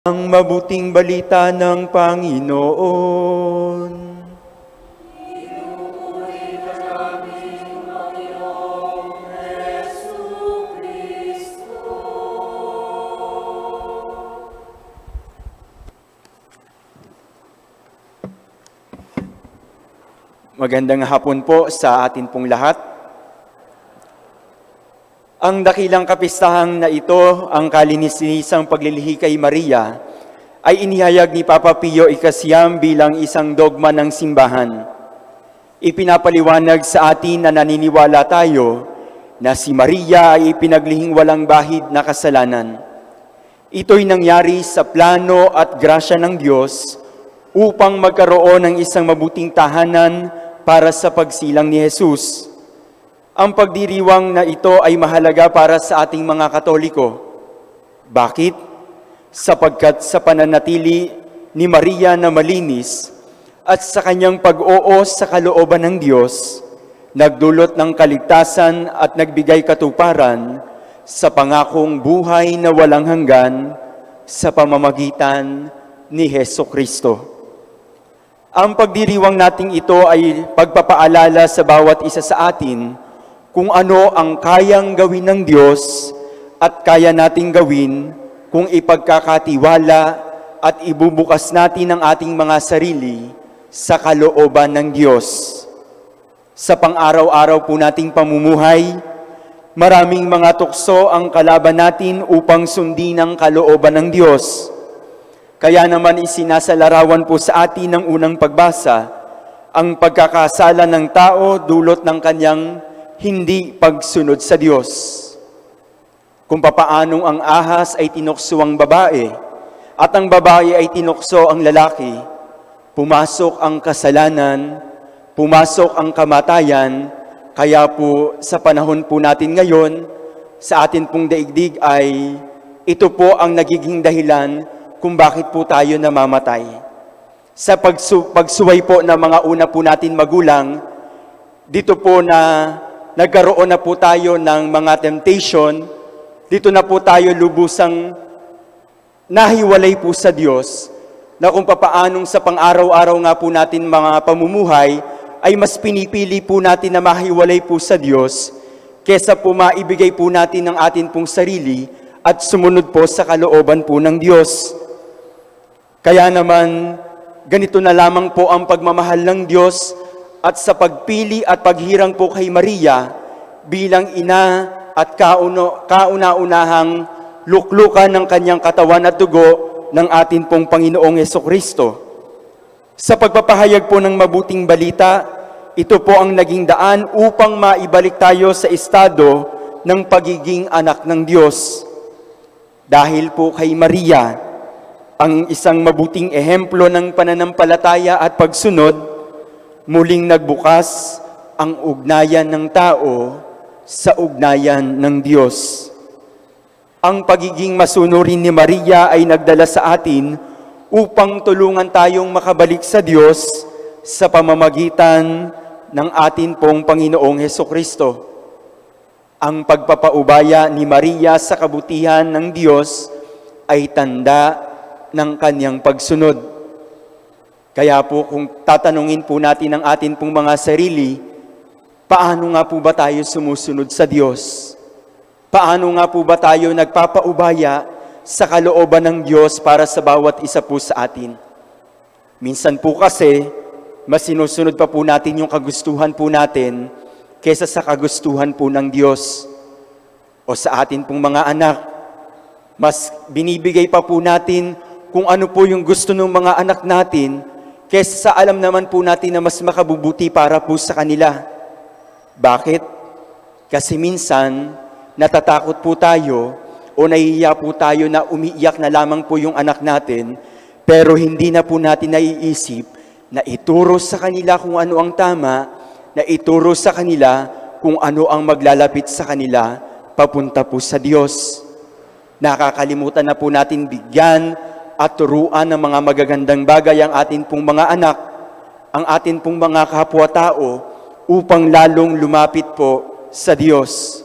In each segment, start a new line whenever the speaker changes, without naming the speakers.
Ang mabuting balita ng Panginoon. Magandang hapon po sa atin pong lahat. Ang dakilang kapistahang na ito, ang kalininisang paglilihi kay Maria, ay inihayag ni Papa Pio Ika-9 bilang isang dogma ng simbahan. Ipinapaliwanag sa atin na naniniwala tayo na si Maria ay ipinaglihing walang bahid na kasalanan. Ito'y nangyari sa plano at grasya ng Diyos upang magkaroon ng isang mabuting tahanan para sa pagsilang ni Jesus. Ang pagdiriwang na ito ay mahalaga para sa ating mga Katoliko. Bakit? Sapagkat sa pananatili ni Maria na malinis at sa kanyang pag-uos sa kalooban ng Diyos, nagdulot ng kaligtasan at nagbigay katuparan sa pangakong buhay na walang hanggan sa pamamagitan ni Hesukristo. Ang pagdiriwang nating ito ay pagpapaalala sa bawat isa sa atin kung ano ang kayang gawin ng Diyos at kaya nating gawin kung ipagkakatiwala at ibubukas natin ang ating mga sarili sa kalooban ng Diyos. Sa pang-araw-araw po nating pamumuhay, maraming mga tukso ang kalaban natin upang sundin ang kalooban ng Diyos. Kaya naman isinasalarawan po sa atin ng unang pagbasa ang pagkakasala ng tao dulot ng kanyang hindi pagsunod sa Diyos. Kung papaanong ang ahas ay tinukso ang babae at ang babae ay tinukso ang lalaki, pumasok ang kasalanan, pumasok ang kamatayan. Kaya po sa panahon po natin ngayon, sa atin pong daigdig ay ito po ang nagiging dahilan kung bakit po tayo namamatay. Sa pagsuway po ng mga una po natin magulang, dito po na nagkaroon na po tayo ng mga temptation, dito na po tayo lubusang nahiwalay po sa Diyos, na kung papaanong sa pang-araw-araw nga po natin mga pamumuhay, ay mas pinipili po natin na mahiwalay po sa Diyos, kesa po maibigay po natin ang atin pong sarili at sumunod po sa kalooban po ng Diyos. Kaya naman, ganito na lamang po ang pagmamahal ng Diyos at sa pagpili at paghirang po kay Maria bilang ina at kauna-unahang luklukan ng kanyang katawan at dugo ng atin pong Panginoong Hesukristo. Sa pagpapahayag po ng mabuting balita, ito po ang naging daan upang maibalik tayo sa estado ng pagiging anak ng Diyos. Dahil po kay Maria, ang isang mabuting ehemplo ng pananampalataya at pagsunod, muling nagbukas ang ugnayan ng tao sa ugnayan ng Diyos. Ang pagiging masunurin ni Maria ay nagdala sa atin upang tulungan tayong makabalik sa Diyos sa pamamagitan ng atin pong Panginoong Hesukristo. Ang pagpapaubaya ni Maria sa kabutihan ng Diyos ay tanda ng kanyang pagsunod. Kaya po kung tatanungin po natin ang atin pong mga sarili, paano nga po ba tayo sumusunod sa Diyos? Paano nga po ba tayo nagpapaubaya sa kalooban ng Diyos para sa bawat isa po sa atin? Minsan po kasi, mas sinusunod pa po natin yung kagustuhan po natin kesa sa kagustuhan po ng Diyos. O sa atin pong mga anak, mas binibigay pa po natin kung ano po yung gusto ng mga anak natin kesa sa alam naman po natin na mas makabubuti para po sa kanila. Bakit? Kasi minsan, natatakot po tayo o nahihiya po tayo na umiiyak na lamang po yung anak natin, pero hindi na po natin naiisip na ituro sa kanila kung ano ang tama, na ituro sa kanila kung ano ang maglalapit sa kanila papunta po sa Diyos. Nakakalimutan na po natin bigyan at turuan ng mga magagandang bagay ang atin pong mga anak, ang atin pong mga kapwa-tao, upang lalong lumapit po sa Diyos.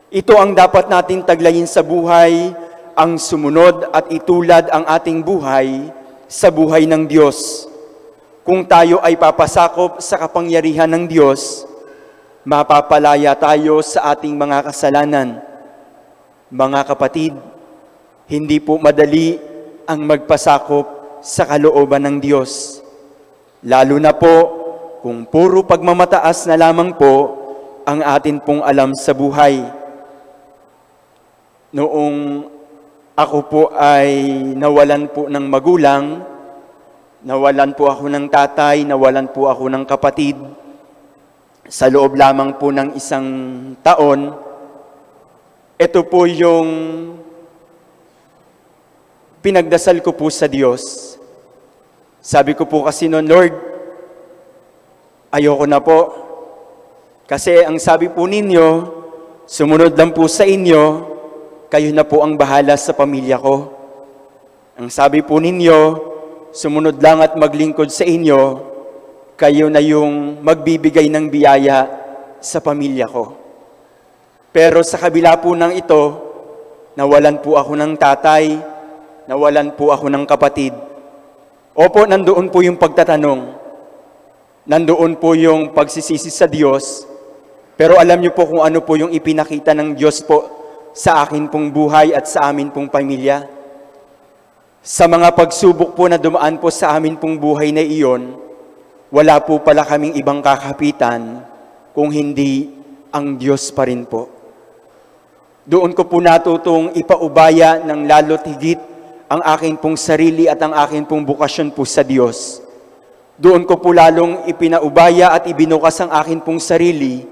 Ito ang dapat natin taglayin sa buhay ang sumunod at itulad ang ating buhay sa buhay ng Diyos. Kung tayo ay papasakop sa kapangyarihan ng Diyos, mapapalaya tayo sa ating mga kasalanan. Mga kapatid, hindi po madali ang magpasakop sa kalooban ng Diyos. Lalo na po kung puro pagmamataas na lamang po ang atin pong alam sa buhay. Noong ako po ay nawalan po ng magulang, nawalan po ako ng tatay, nawalan po ako ng kapatid, sa loob lamang po ng isang taon, ito po yung pinagdasal ko po sa Diyos. Sabi ko po kasi noon, Lord, ayoko na po. Kasi ang sabi po ninyo, sumunod lang po sa inyo, kayo na po ang bahala sa pamilya ko. Ang sabi po ninyo, sumunod lang at maglingkod sa inyo, kayo na yung magbibigay ng biyaya sa pamilya ko. Pero sa kabila po ng ito, nawalan po ako ng tatay, nawalan po ako ng kapatid. Opo, nandoon po yung pagtatanong, nandoon po yung pagsisisi sa Diyos, pero alam niyo po kung ano po yung ipinakita ng Diyos po sa akin pong buhay at sa amin pong pamilya. Sa mga pagsubok po na dumaan po sa amin pong buhay na iyon, wala po pala kaming ibang kakapitan kung hindi ang Diyos pa rin po. Doon ko po natutong ipaubaya ng lalo't higit ang aking pong sarili at ang aking pong bukasyon po sa Diyos. Doon ko po lalong ipinaubaya at ibinukas ang aking pong sarili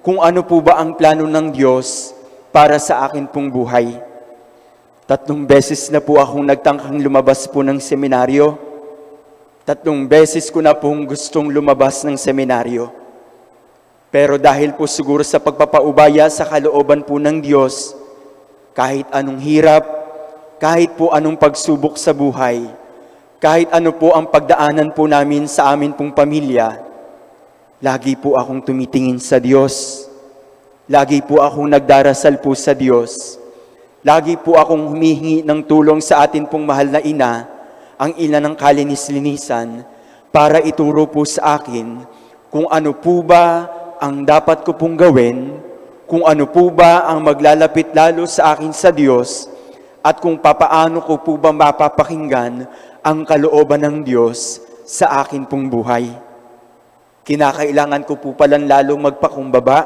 kung ano po ba ang plano ng Diyos para sa akin pong buhay. 3 beses na po akong nagtangkang lumabas po ng seminaryo. 3 beses ko na pong gustong lumabas ng seminaryo. Pero dahil po siguro sa pagpapaubaya sa kalooban po ng Diyos, kahit anong hirap, kahit po anong pagsubok sa buhay, kahit ano po ang pagdaanan po namin sa amin pong pamilya, lagi po akong tumitingin sa Diyos. Lagi po akong nagdarasal po sa Diyos. Lagi po akong humihingi ng tulong sa atin pong mahal na ina, ang ina ng kalinis-linisan, para ituro po sa akin kung ano po ba ang dapat ko pong gawin, kung ano po ba ang maglalapit lalo sa akin sa Diyos, at kung papaano ko po ba mapapakinggan ang kalooban ng Diyos sa akin pong buhay. Kinakailangan ko po palang lalong magpakumbaba.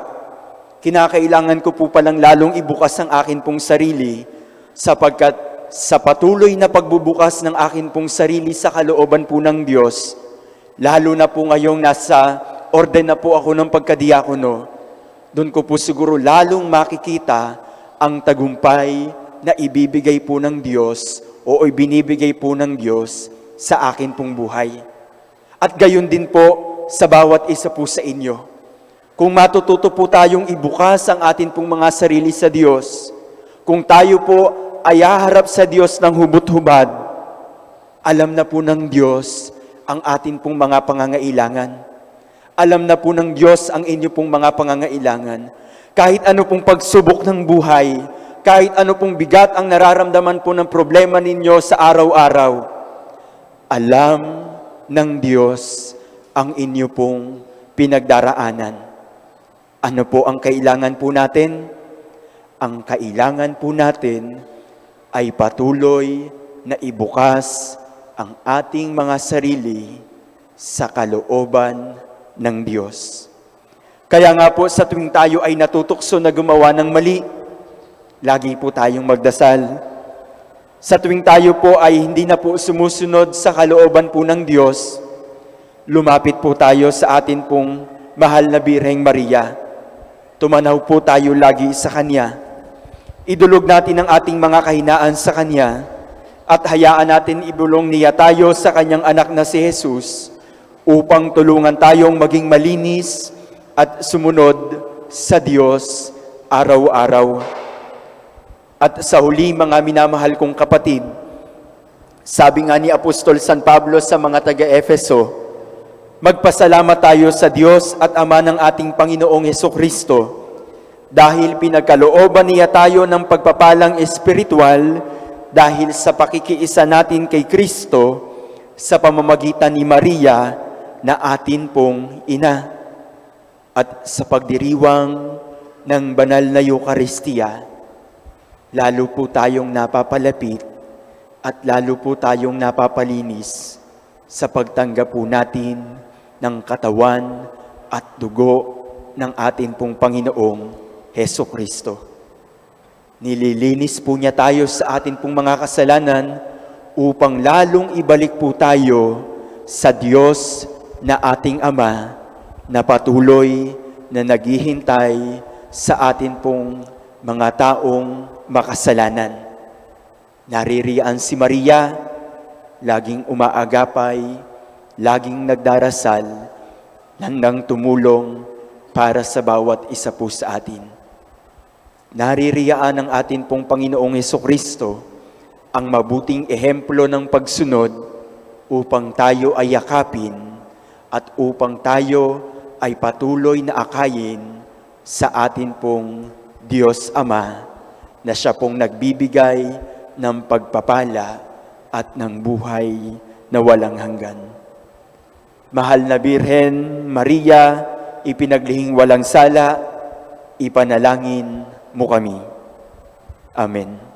Kinakailangan ko po palang lalong ibukas ang akin pong sarili, sapagkat sa patuloy na pagbubukas ng akin pong sarili sa kalooban po ng Diyos, lalo na po ngayong nasa orden na po ako ng pagkadiakono, doon ko po siguro lalong makikita ang tagumpay na ibibigay po ng Diyos o ibinibigay po ng Diyos sa akin pong buhay. At gayon din po sa bawat isa po sa inyo. Kung matututo po tayong ibukas ang atin pong mga sarili sa Diyos, kung tayo po ay haharap sa Diyos ng hubot-hubad, alam na po ng Diyos ang atin pong mga pangangailangan. Alam na po ng Diyos ang inyo pong mga pangangailangan. Kahit ano pong pagsubok ng buhay, kahit ano pong bigat ang nararamdaman po ng problema ninyo sa araw-araw, alam ng Diyos ang inyo pong pinagdaraanan. Ano po ang kailangan po natin? Ang kailangan po natin ay patuloy na ibukas ang ating mga sarili sa kalooban ng Diyos. Kaya nga po sa tuwing tayo ay natutukso na gumawa ng mali, lagi po tayong magdasal. Sa tuwing tayo po ay hindi na po sumusunod sa kalooban po ng Diyos, lumapit po tayo sa atin pong mahal na Birheng Maria. Tumanaw po tayo lagi sa Kanya. Idulog natin ang ating mga kahinaan sa Kanya at hayaan natin ibulong niya tayo sa Kanyang anak na si Jesus upang tulungan tayong maging malinis at sumunod sa Diyos araw-araw. At sa huli, mga minamahal kong kapatid, sabi nga ni Apostol San Pablo sa mga taga-Efeso, magpasalamat tayo sa Diyos at Ama ng ating Panginoong Hesukristo dahil pinagkalooban niya tayo ng pagpapalang espiritual dahil sa pakikiisa natin kay Kristo sa pamamagitan ni Maria na atin pong ina at sa pagdiriwang ng banal na Eucharistia, lalo po tayong napapalapit at lalo po tayong napapalinis sa pagtanggap po natin ng katawan at dugo ng atin pong Panginoong Heso Kristo. Nililinis po niya tayo sa atin pong mga kasalanan upang lalong ibalik po tayo sa Diyos na ating Ama na patuloy na naghihintay sa atin pong mga taong makasalanan. Naririyan si Maria, laging umaagapay, laging nagdarasal, handang tumulong para sa bawat isa po sa atin. Naririyaan ng atin pong Panginoong Hesukristo ang mabuting ehemplo ng pagsunod upang tayo ay yakapin at upang tayo ay patuloy na akayin sa atin pong Diyos Ama na siya pong nagbibigay ng pagpapala at ng buhay na walang hanggan. Mahal na Birhen Maria, ipinaglihing walang sala, ipanalangin mo kami. Amen.